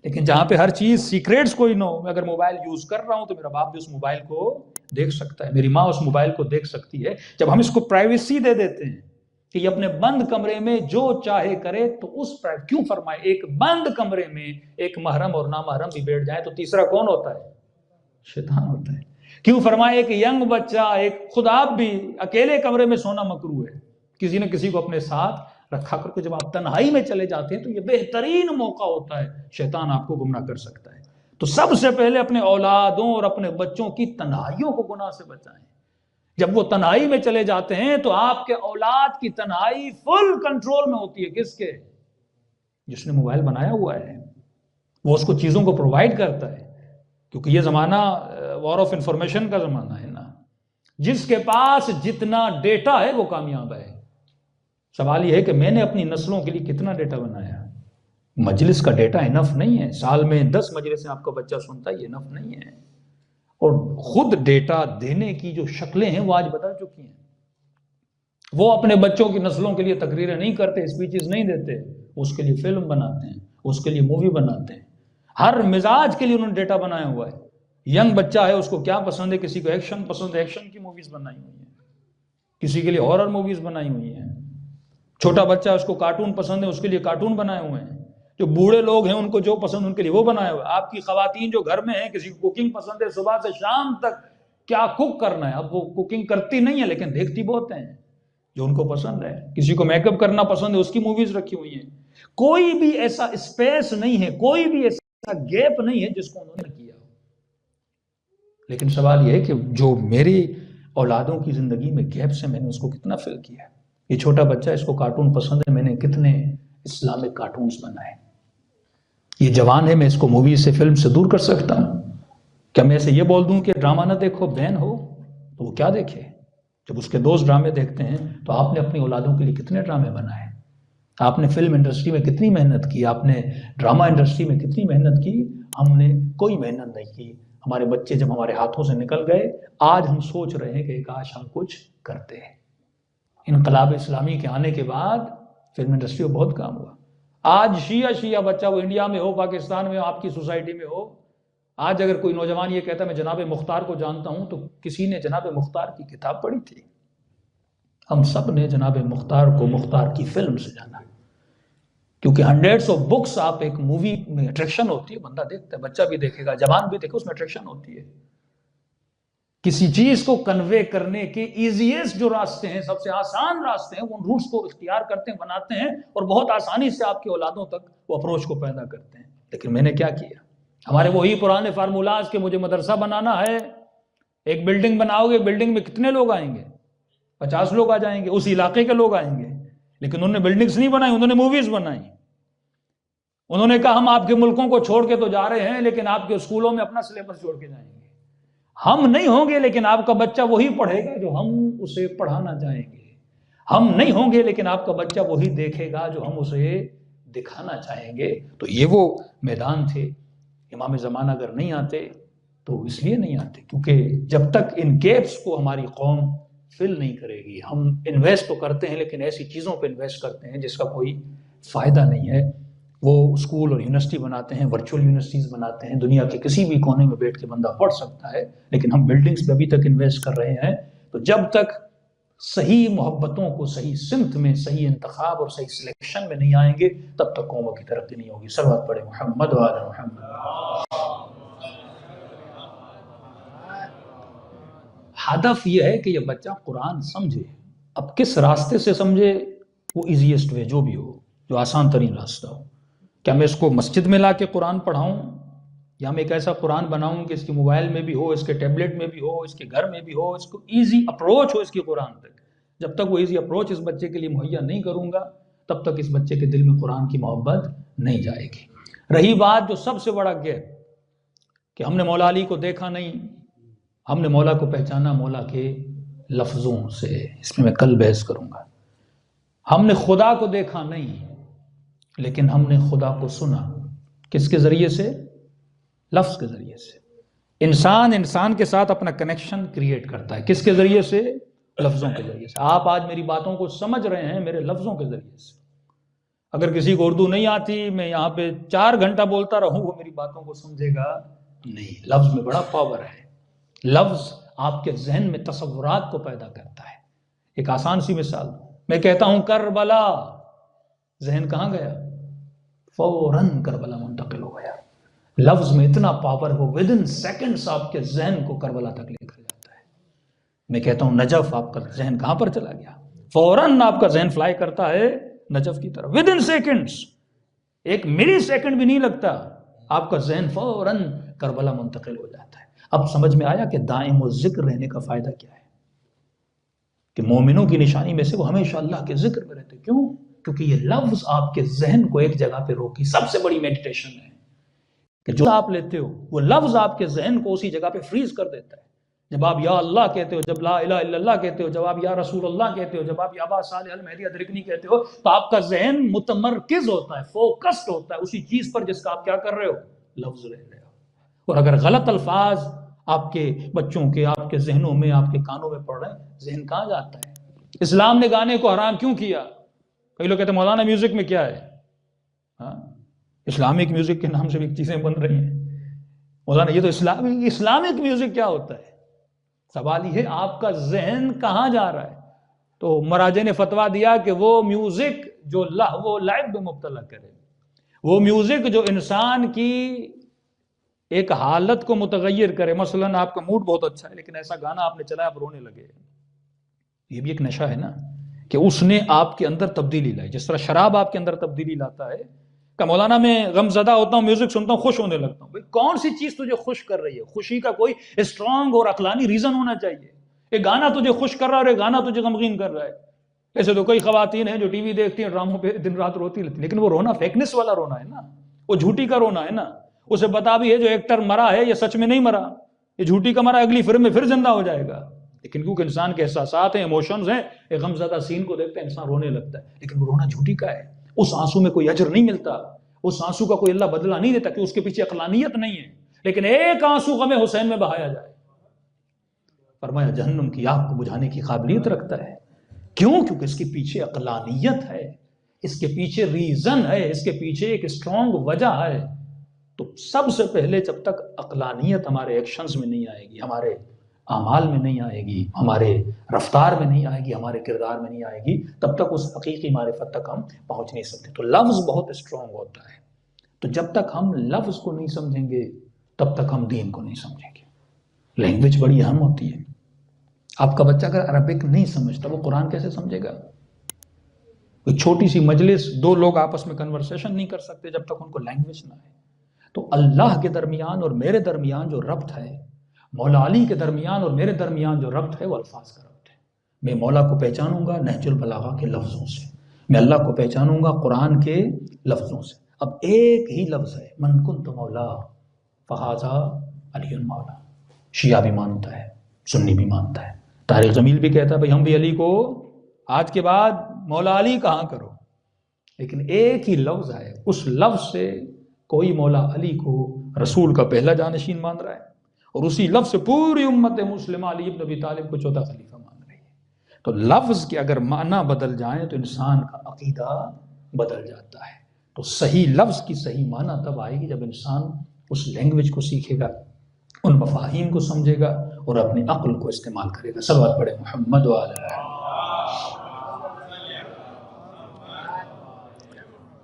لیکن جہاں پہ ہر چیز سیکریٹس کوئی نہ ہو، میں اگر موبائل یوز کر رہا ہوں تو میرا باپ بھی اس موبائل کو دیکھ سکتا ہے، میری ماں اس موبائل کو دیکھ سکتی ہے۔ جب ہم اس کو پرائیویسی دے دیتے ہیں کہ یہ اپنے بند کمرے میں جو چاہے کرے، تو اس کیوں فرمائے ایک بند کمرے میں ایک محرم اور نامحرم بھی بیٹھ جائے تو تیسرا کون ہوتا ہے؟ شیطان ہوتا ہے۔ کیوں فرمائے ایک ینگ بچہ، ایک خود آپ بھی اکیلے کمرے میں سونا مکروہ ہے، کسی نہ کسی کو اپنے ساتھ رکھا کر کے جب آپ تنہائی میں چلے جاتے ہیں تو یہ بہترین موقع ہوتا ہے، شیطان آپ کو گمراہ کر سکتا ہے۔ تو سب سے پہلے اپنے اولادوں اور اپنے بچوں کی تنہائیوں کو گناہ سے بچائیں۔ جب وہ تنہائی میں چلے جاتے ہیں تو آپ کے اولاد کی تنہائی فل کنٹرول میں ہوتی ہے۔ کس کے؟ جس نے موبائل بنایا ہوا ہے، وہ اس کو چیزوں کو پرووائڈ کرتا ہے، کیونکہ یہ زمانہ وار آف انفارمیشن کا زمانہ ہے نا۔ جس کے پاس جتنا ڈیٹا ہے وہ کامیاب ہے۔ سوال یہ ہے کہ میں نے اپنی نسلوں کے لیے کتنا ڈیٹا بنایا؟ مجلس کا ڈیٹا انف نہیں ہے، سال میں 10 مجلسیں آپ کا بچہ سنتا ہے، یہ انف نہیں ہے۔ اور خود ڈیٹا دینے کی جو شکلیں ہیں وہ آج بدل چکی ہیں۔ وہ اپنے بچوں کی نسلوں کے لیے تقریریں نہیں کرتے، اسپیچز نہیں دیتے، اس کے لیے فلم بناتے ہیں، اس کے لیے مووی بناتے ہیں۔ ہر مزاج کے لیے انہوں نے ڈیٹا بنایا ہوا ہے۔ ینگ بچہ ہے، اس کو کیا پسند ہے؟ کسی کو ایکشن پسند ہے، ایکشن کی موویز بنائی ہوئی ہیں، کسی کے لیے ہارر موویز بنائی ہوئی ہیں۔ چھوٹا بچہ ہے، اس کو کارٹون پسند ہے، اس کے لیے کارٹون بنائے ہوئے ہیں۔ جو بوڑھے لوگ ہیں ان کو جو پسند ان کے لیے وہ بنایا ہوا ہے۔ آپ کی خواتین جو گھر میں ہیں، کسی کو کوکنگ پسند ہے، صبح سے شام تک کیا کوک کرنا ہے، اب وہ کوکنگ کرتی نہیں ہے لیکن دیکھتی بہت ہیں جو ان کو پسند ہے۔ کسی کو میک اپ کرنا پسند ہے، اس کی موویز رکھی ہوئی ہیں۔ کوئی بھی ایسا اسپیس نہیں ہے، کوئی بھی ایسا گیپ نہیں ہے جس کو انہوں نے کیا۔ لیکن سوال یہ ہے کہ جو میری اولادوں کی زندگی میں گیپس ہیں، میں نے اس کو کتنا فل کیا ہے۔ یہ چھوٹا بچہ، اس کو کارٹون پسند ہے، میں نے کتنے اسلامک کارٹونز بنائے۔ یہ جوان ہے، میں اس کو مووی سے، فلم سے دور کر سکتا ہوں؟ کیا میں اسے یہ بول دوں کہ ڈرامہ نہ دیکھو، بین ہو؟ تو وہ کیا دیکھے؟ جب اس کے دوست ڈرامے دیکھتے ہیں تو آپ نے اپنی اولادوں کے لیے کتنے ڈرامے بنائے؟ آپ نے فلم انڈسٹری میں کتنی محنت کی؟ آپ نے ڈرامہ انڈسٹری میں کتنی محنت کی؟ ہم نے کوئی محنت نہیں کی۔ ہمارے بچے جب ہمارے ہاتھوں سے نکل گئے، آج ہم سوچ رہے ہیں کہ کاش ہم کچھ کرتے ہیں۔ انقلاب اسلامی کے آنے کے بعد فلم انڈسٹری کو بہت کام ہوا۔ آج شیعہ بچہ، وہ انڈیا میں ہو، پاکستان میں ہو، آپ کی سوسائٹی میں ہو، آج اگر کوئی نوجوان یہ کہتا ہے میں جناب مختار کو جانتا ہوں، تو کسی نے جناب مختار کی کتاب پڑھی تھی؟ ہم سب نے جناب مختار کو مختار کی فلم سے جانا، کیونکہ ہنڈریڈز آف بکس، آپ ایک مووی میں اٹریکشن ہوتی ہے، بندہ دیکھتا ہے، بچہ بھی دیکھے گا، جوان بھی دیکھے، اس میں اٹریکشن ہوتی ہے۔ کسی چیز کو کنوے کرنے کے ایزیسٹ جو راستے ہیں، سب سے آسان راستے ہیں، وہ روٹس کو اختیار کرتے ہیں، بناتے ہیں، اور بہت آسانی سے آپ کی اولادوں تک وہ اپروچ کو پیدا کرتے ہیں۔ لیکن میں نے کیا کیا؟ ہمارے وہی پرانے فارمولاز کہ مجھے مدرسہ بنانا ہے، ایک بلڈنگ بناؤ گے، بلڈنگ میں کتنے لوگ آئیں گے؟ 50 لوگ آ جائیں گے، اس علاقے کے لوگ آئیں گے۔ لیکن انہوں نے بلڈنگز نہیں بنائی، انہوں نے موویز بنائی۔ انہوں نے کہا ہم آپ کے ملکوں کو چھوڑ کے تو جا رہے ہیں، لیکن آپ کے اسکولوں میں اپنا سلیبس چھوڑ کے جائیں گے۔ ہم نہیں ہوں گے لیکن آپ کا بچہ وہی پڑھے گا جو ہم اسے پڑھانا چاہیں گے۔ ہم نہیں ہوں گے لیکن آپ کا بچہ وہی دیکھے گا جو ہم اسے دکھانا چاہیں گے تو یہ وہ میدان تھے. امام زمانہ اگر نہیں آتے تو اس لیے نہیں آتے کیونکہ جب تک ان گیپس کو ہماری قوم فل نہیں کرے گی. ہم انویسٹ تو کرتے ہیں لیکن ایسی چیزوں پہ انویسٹ کرتے ہیں جس کا کوئی فائدہ نہیں ہے. وہ اسکول اور یونیورسٹی بناتے ہیں, ورچوئل یونیورسٹیز بناتے ہیں, دنیا کے کسی بھی کونے میں بیٹھ کے بندہ پڑھ سکتا ہے, لیکن ہم بلڈنگز پہ ابھی تک انویسٹ کر رہے ہیں. تو جب تک صحیح محبتوں کو صحیح سمت میں, صحیح انتخاب اور صحیح سلیکشن میں نہیں آئیں گے تب تک قوموں کی ترقی نہیں ہوگی. صلوات پڑھے محمد و آل محمد. ہدف یہ ہے کہ یہ بچہ قرآن سمجھے. اب کس راستے سے سمجھے, وہ ایزیسٹ وے جو بھی ہو, جو آسان ترین راستہ ہو. کیا میں اس کو مسجد میں لا کے قرآن پڑھاؤں, یا میں ایک ایسا قرآن بناؤں کہ اس کے موبائل میں بھی ہو, اس کے ٹیبلٹ میں بھی ہو, اس کے گھر میں بھی ہو, اس کو ایزی اپروچ ہو اس کی قرآن تک. جب تک وہ ایزی اپروچ اس بچے کے لیے مہیا نہیں کروں گا تب تک اس بچے کے دل میں قرآن کی محبت نہیں جائے گی. رہی بات جو سب سے بڑا گیپ کہ ہم نے مولا علی کو دیکھا نہیں, ہم نے مولا کو پہچانا مولا کے لفظوں سے, اس میں کل بحث کروں گا. ہم نے خدا کو دیکھا نہیں لیکن ہم نے خدا کو سنا. کس کے ذریعے سے؟ لفظ کے ذریعے سے. انسان کے ساتھ اپنا کنیکشن کریٹ کرتا ہے. کس کے ذریعے سے؟ لفظوں کے ذریعے سے. آپ آج میری باتوں کو سمجھ رہے ہیں میرے لفظوں کے ذریعے سے. اگر کسی کو اردو نہیں آتی, میں یہاں پہ 4 گھنٹہ بولتا رہوں, وہ میری باتوں کو سمجھے گا نہیں. لفظ میں بڑا پاور ہے. لفظ آپ کے ذہن میں تصورات کو پیدا کرتا ہے. ایک آسان سی مثال, میں کہتا ہوں کربلا, ذہن کہاں گیا؟ فوراً کربلا منتقل ہو گیا. لفظ میں اتنا پاور ہے, وہ ودن سیکنڈز آپ کے ذہن کو کربلا تک لے کر جاتا ہے. میں کہتا ہوں نجف, آپ کا ذہن کہاں پر چلا گیا؟ فوراً آپ کا ذہن فلائی کرتا ہے نجف کی طرف. ودن سیکنڈز, 1 ملی سیکنڈ بھی نہیں لگتا, آپ کا ذہن فوراً کربلا منتقل ہو جاتا ہے. اب سمجھ میں آیا کہ دائم الذکر رہنے کا فائدہ کیا ہے, کہ مومنوں کی نشانی میں سے وہ ہمیشہ اللہ کے ذکر میں رہتے. کیوں؟ کیونکہ یہ لفظ آپ کے ذہن کو ایک جگہ پہ روکی. سب سے بڑی میڈیٹیشن ہے کہ جو آپ لیتے ہو وہ لفظ آپ کے ذہن کو اسی جگہ پہ فریز کر دیتا ہے. جب آپ یا اللہ کہتے ہو, جب لا الہ الا اللہ کہتے ہو, جب آپ یا رسول اللہ کہتے ہو, جب آپ یا ابا صالح المہدی ادرکنی کہتے ہو, تو آپ کا ذہن متمرکز ہوتا ہے, فوکسڈ ہوتا ہے اسی چیز پر جس کا آپ کیا کر رہے ہو, لفظ لے رہے ہو. اور اگر غلط الفاظ آپ کے بچوں کے, آپ کے ذہنوں میں, آپ کے کانوں میں پڑ رہے ہیں, ذہن کہاں جاتا ہے؟ اسلام نے گانے کو حرام کیوں کیا؟ کئی لوگ کہتے ہیں مولانا میوزک میں کیا ہے؟ ہاں, اسلامک میوزک کے نام سے بھی چیزیں بن رہی ہیں. مولانا یہ تو اسلامک میوزک کیا ہوتا ہے؟ سوال یہ ہے آپ کا ذہن کہاں جا رہا ہے. تو مراجع نے فتویٰ دیا کہ وہ میوزک جو لہو و لعب میں مبتلا کرے, وہ میوزک جو انسان کی ایک حالت کو متغیر کرے. مثلا آپ کا موڈ بہت اچھا ہے لیکن ایسا گانا آپ نے چلایا آپ رونے لگے, یہ بھی ایک نشہ ہے نا, کہ اس نے آپ کے اندر تبدیلی لائی. جس طرح شراب آپ کے اندر تبدیلی لاتا ہے. کہ مولانا میں غم زدہ ہوتا ہوں, میوزک سنتا ہوں, خوش ہونے لگتا ہوں. کون سی چیز تجھے خوش کر رہی ہے؟ خوشی کا کوئی اسٹرانگ اور عقلانی ریزن ہونا چاہیے. ایک گانا تجھے خوش کر رہا ہے اور ایک گانا تجھے غمگین کر رہا ہے. ایسے تو کئی خواتین ہیں جو ٹی وی دیکھتی ہیں, ڈراموں پہ دن رات روتی رہتی, لیکن وہ رونا فیکنس والا رونا ہے نا, وہ جھوٹی کا رونا ہے نا. اسے پتا بھی ہے جو ایکٹر مرا ہے یہ سچ میں نہیں مرا, یہ جھوٹی کا مرا, اگلی فلم میں پھر زندہ ہو جائے گا. لیکن کیونکہ انسان کے احساسات ہیں, ایموشنز ہیں, ایک غمزدہ سین کو دیکھتا ہے انسان رونے لگتا ہے, لیکن وہ رونا جھوٹی کا ہے. اس آنسو میں کوئی اجر نہیں ملتا, اس آنسو کا کوئی اللہ بدلہ نہیں دیتا, کہ اس کے پیچھے عقلانیت نہیں ہے. لیکن ایک آنسو غم حسین میں بہایا جائے, فرمایا جہنم کی آگ کو بجھانے کی قابلیت رکھتا ہے. کیوں؟ کیونکہ اس کے پیچھے عقلانیت ہے, اس کے پیچھے ریزن ہے, اس کے پیچھے ایک اسٹرانگ وجہ ہے. تو سب سے پہلے جب تک عقلانیت ہمارے ایکشنز میں نہیں آئے گی, ہمارے اعمال میں نہیں آئے گی, ہمارے رفتار میں نہیں آئے گی, ہمارے کردار میں نہیں آئے گی, تب تک اس حقیقی معرفت تک ہم پہنچ نہیں سکتے. تو لفظ بہت اسٹرانگ ہوتا ہے. تو جب تک ہم لفظ کو نہیں سمجھیں گے تب تک ہم دین کو نہیں سمجھیں گے. لینگویج بڑی اہم ہوتی ہے. آپ کا بچہ اگر عربک نہیں سمجھتا وہ قرآن کیسے سمجھے گا؟ کوئی چھوٹی سی مجلس, 2 لوگ آپس میں کنورسیشن نہیں کر سکتے جب تک ان کو لینگویج نہ آئے. تو اللہ کے درمیان اور میرے درمیان جو ربط ہے, مولا علی کے درمیان اور میرے درمیان جو ربط ہے, وہ الفاظ کا ربط ہے. میں مولا کو پہچانوں گا نہج البلاغہ کے لفظوں سے, میں اللہ کو پہچانوں گا قرآن کے لفظوں سے. اب ایک ہی لفظ ہے, من کنت مولا فہذا علی مولا. شیعہ بھی مانتا ہے, سنی بھی مانتا ہے, طارق جمیل بھی کہتا ہے بھئی ہم بھی علی کو آج کے بعد مولا علی کہاں کرو. لیکن ایک ہی لفظ ہے، اس لفظ سے کوئی مولا علی کو رسول کا پہلا جانشین مان رہا ہے، اور اسی لفظ سے پوری امت مسلمہ علی ابن ابی طالب کو چوتھا خلیفہ مان رہی ہے۔ تو لفظ کے اگر معنی بدل جائیں تو انسان کا عقیدہ بدل جاتا ہے۔ تو صحیح لفظ کی صحیح معنی تب آئے گی جب انسان اس لینگویج کو سیکھے گا، ان مفاہیم کو سمجھے گا اور اپنی عقل کو استعمال کرے گا۔ صلوات پڑھے محمد وعلی۔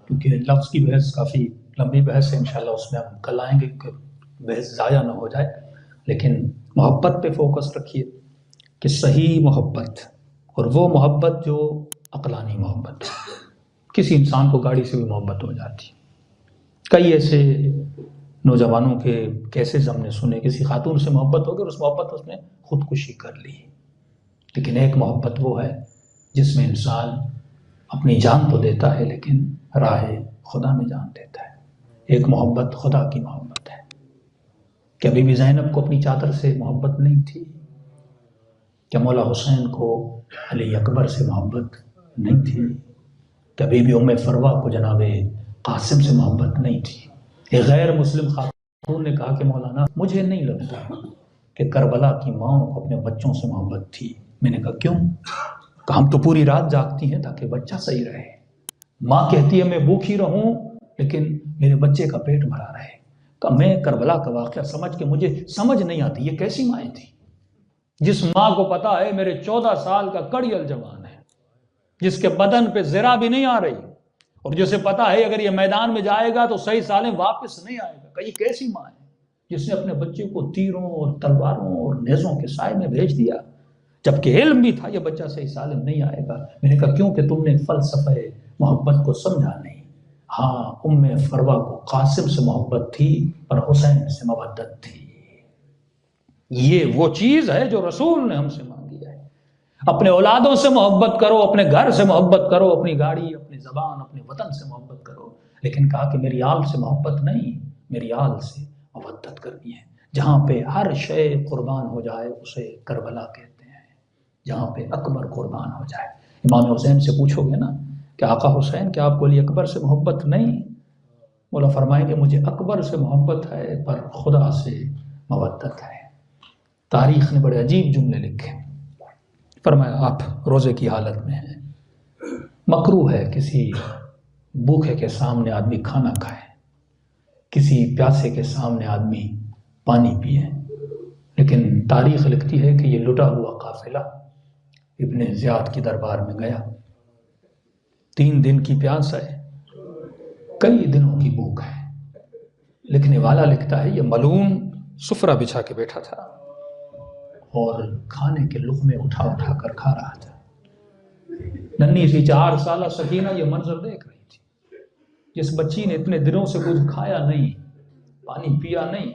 کیونکہ لفظ کی بحث کافی لمبی بحث ہے، انشاءاللہ اس میں ہم کل آئیں گے کیونکہ بحث ضائع نہ ہو جائے، لیکن محبت پہ فوکس رکھیے کہ صحیح محبت، اور وہ محبت جو عقلانی محبت ہے۔ کسی انسان کو گاڑی سے بھی محبت ہو جاتی، کئی ایسے نوجوانوں کے کیسز ہم نے سنے، کسی خاتون سے محبت ہو گئی اور اس محبت اس نے خودکشی کر لی۔ لیکن ایک محبت وہ ہے جس میں انسان اپنی جان تو دیتا ہے لیکن راہ خدا میں جان دیتا ہے۔ ایک محبت خدا کی محبت ہے کہ بی بی زینب کو اپنی چادر سے محبت نہیں تھی، کہ مولا حسین کو علی اکبر سے محبت نہیں تھی، کہ بی بی ام فروہ کو جناب قاسم سے محبت نہیں تھی۔ ایک غیر مسلم خاتون نے کہا کہ مولانا مجھے نہیں لگتا کہ کربلا کی ماں کو اپنے بچوں سے محبت تھی۔ میں نے کہا کیوں؟ کہ ہم تو پوری رات جاگتی ہیں تاکہ بچہ صحیح رہے، ماں کہتی ہے میں بھوکھی رہوں لیکن میرے بچے کا پیٹ بھرا رہے۔ کہ میں کربلا کا واقعہ سمجھ کے مجھے سمجھ نہیں آتی یہ کیسی مائیں تھی، جس ماں کو پتا ہے میرے 14 سال کا کڑیل جوان ہے، جس کے بدن پہ ذرا بھی نہیں آ رہی، اور جسے پتا ہے اگر یہ میدان میں جائے گا تو صحیح سالم واپس نہیں آئے گا۔ کہ یہ کیسی ماں ہے جس نے اپنے بچے کو تیروں اور تلواروں اور نیزوں کے سائے میں بھیج دیا، جبکہ علم بھی تھا یہ بچہ صحیح سالم نہیں آئے گا۔ میں نے کہا کیوں؟ کہ تم نے فلسفہ محبت کو سمجھا نہیں۔ ہاں ام فروہ کو قاسم سے محبت تھی پر حسین سے مودت تھی۔ یہ وہ چیز ہے جو رسول نے ہم سے مانگی ہے۔ اپنے اولادوں سے محبت کرو، اپنے گھر سے محبت کرو، اپنی گاڑی، اپنی زبان، اپنے وطن سے محبت کرو، لیکن کہا کہ میری آل سے محبت نہیں، میری آل سے مودت کرنی ہے۔ جہاں پہ ہر شے قربان ہو جائے اسے کربلا کہتے ہیں، جہاں پہ اکبر قربان ہو جائے۔ امام حسین سے پوچھو گے نا کہ آقا حسین کیا آپ کو علی اکبر سے محبت نہیں؟ مولا فرمائے کہ مجھے اکبر سے محبت ہے پر خدا سے مودت ہے۔ تاریخ نے بڑے عجیب جملے لکھے، فرمایا آپ روزے کی حالت میں ہیں، مکروہ ہے کسی بھوکے کے سامنے آدمی کھانا کھائے، کسی پیاسے کے سامنے آدمی پانی پیے، لیکن تاریخ لکھتی ہے کہ یہ لٹا ہوا قافلہ ابن زیاد کی دربار میں گیا، 3 دن کی پیاس ہے، کئی دنوں کی بھوک ہے۔ لکھنے والا لکھتا ہے یہ ملعون سفرہ بچھا کے بیٹھا تھا اور کھانے کے لقمے اٹھا اٹھا کر کھا رہا تھا۔ ننھی سی 4 سالہ سکینہ یہ منظر دیکھ رہی تھی، جس بچی نے اتنے دنوں سے کچھ کھایا نہیں، پانی پیا نہیں۔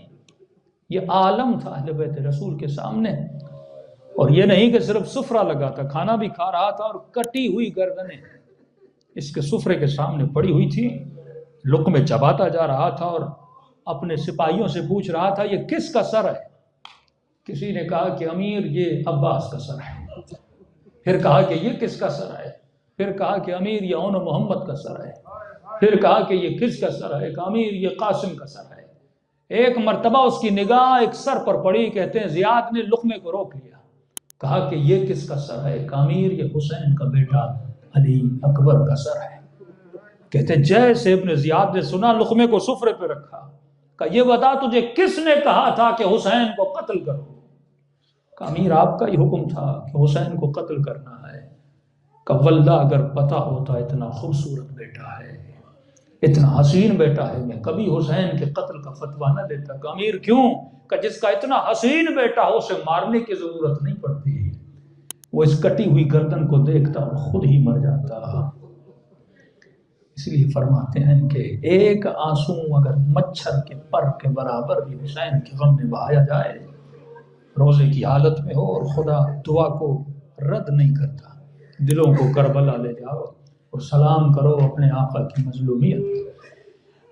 یہ عالم تھا اہل بیت رسول کے سامنے، اور یہ نہیں کہ صرف سفرہ لگا تھا، کھانا بھی کھا رہا تھا، اور کٹی ہوئی گردنیں اس کے سفرے کے سامنے پڑی ہوئی تھی، لقمے چباتا جا رہا تھا اور اپنے سپاہیوں سے پوچھ رہا تھا یہ کس کا سر ہے؟ کسی نے کہا کہ امیر یہ عباس کا سر ہے، پھر کہا کہ یہ کس کا سر ہے؟ پھر کہا کہ امیر یہ اون محمد کا سر ہے، پھر کہا کہ یہ کس کا سر ہے؟ کہ امیر یہ قاسم کا سر ہے۔ ایک مرتبہ اس کی نگاہ ایک سر پر پڑی، کہتے ہیں زیاد نے لقمے کو روک لیا، کہا کہ یہ کس کا سر ہے؟ کہ امیر یہ حسین کا بیٹا علی اکبر کا سر ہے۔ کہتے ہیں جیسے ابن زیاد نے سنا لقمے کو سفرے پہ رکھا، کہ یہ بتا تجھے کس نے کہا تھا کہ حسین کو قتل کرو؟ کہ امیر آپ کا ہی حکم تھا کہ حسین کو قتل کرنا ہے۔ کہ واللہ اگر پتہ ہوتا اتنا خوبصورت بیٹا ہے، اتنا حسین بیٹا ہے، میں کبھی حسین کے قتل کا فتویٰ نہ دیتا۔ کہ امیر کیوں؟ کہ جس کا اتنا حسین بیٹا ہو اسے مارنے کی ضرورت نہیں پڑتی، وہ اس کٹی ہوئی گردن کو دیکھتا اور خود ہی مر جاتا۔ اس لیے فرماتے ہیں کہ ایک آنسو اگر مچھر کے پر کے برابر بھی حسین کے غم میں بہایا جائے، روزے کی حالت میں ہو، اور خدا دعا کو رد نہیں کرتا۔ دلوں کو کربلا لے جاؤ اور سلام کرو اپنے آقا کی مظلومیت۔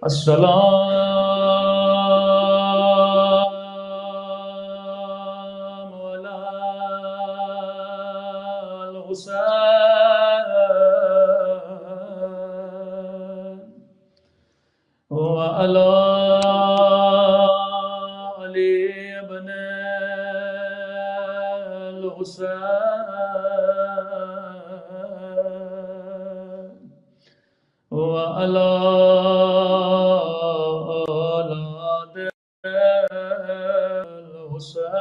السلام علی الحسین ابن الحسین وعلى أولاد الحسين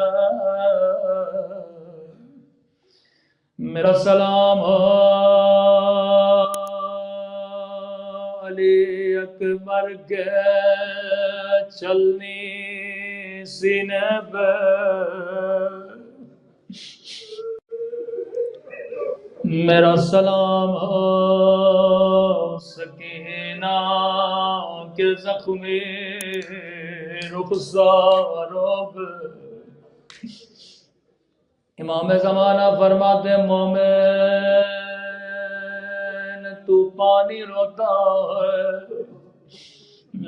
میرا سلام ہو علی اکبر کے چلنی سینے پہ میرا سلام ہو سکینہ کے زخمی رخساروں پہ امام زمانہ فرماتے مومن تو پانی روتا ہے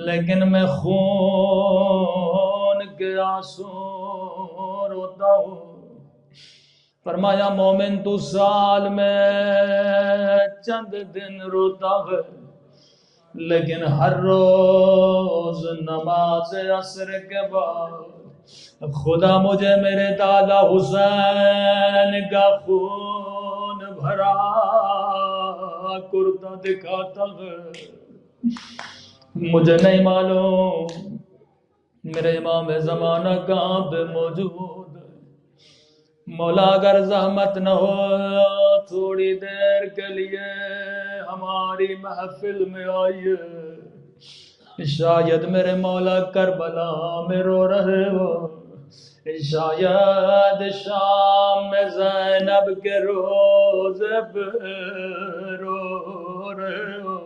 لیکن میں خون کے آنسو روتا ہوں فرمایا مومن تو سال میں چند دن روتا ہے لیکن ہر روز نماز عصر کے بعد خدا مجھے میرے دادا حسین کا خون بھرا کرتا دکھاتا ہے مجھے نہیں معلوم میرے امام زمانہ کہاں پہ موجود ہے مولا اگر زحمت نہ ہو تھوڑی دیر کے لیے ہماری محفل میں آئیے شاید میرے مولا کربلا میں رو رہے ہو شاید شام میں زینب کے روزے پہ رو رہے ہو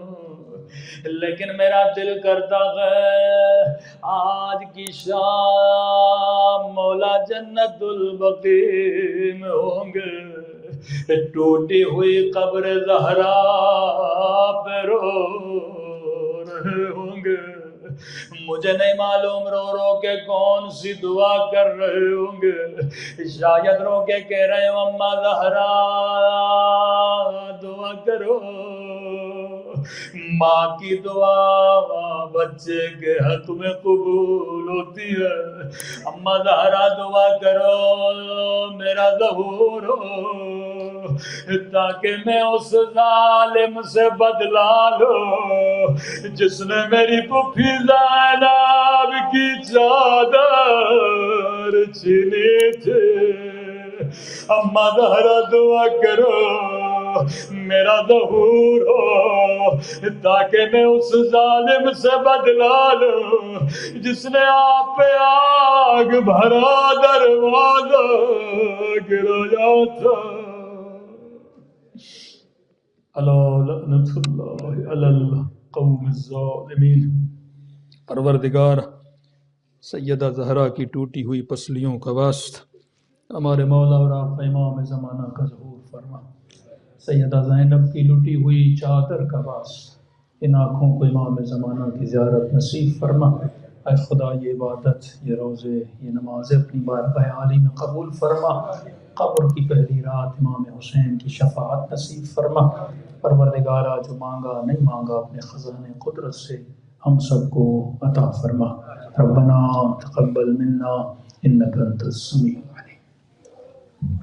لیکن میرا دل کرتا ہے آج کی شام مولا جنت البقیع میں ہوں گے ٹوٹی ہوئی قبر زہرا پہ رو رہے ہوں گے مجھے نہیں معلوم رو رو کے کون سی دعا کر رہے ہوں گے شاید رو کے کہہ رہے ہوں اماں زہرا دعا کرو ماں کی دعا بچے کے حق میں قبول ہوتی ہے اماں زہرا دعا کرو میرا ظہور ہو تاکہ میں اس ظالم سے بدلا لوں جس نے میری پھوپھی زینب کی چادر چھینی تھی اماں زہرا دعا کرو میرا ظہور ہو تاکہ میں اس ظالم سے بدلا لوں جس نے آپ پہ آگ بھرا دروازہ گرایا تھا الا لعنت اللہ علی القوم الظالمین پروردگار سیدہ زہرا کی ٹوٹی ہوئی پسلیوں کا واسطہ ہمارے مولا اور آپ امام زمانہ کا ظہور فرما سیدہ زینب کی لٹی ہوئی چادر کا واسطہ ان آنکھوں کو امام زمانہ کی زیارت نصیب فرما اے خدا یہ عبادت یہ روزے یہ نمازیں اپنی بارگاہ عالی میں قبول فرما قبر کی پہلی رات امام حسین کی شفاعت نصیب فرما پروردگارا جو مانگا نہیں مانگا اپنے خزانے قدرت سے ہم سب کو عطا فرما ربنا تقبل منا انک انت السمیع العلیم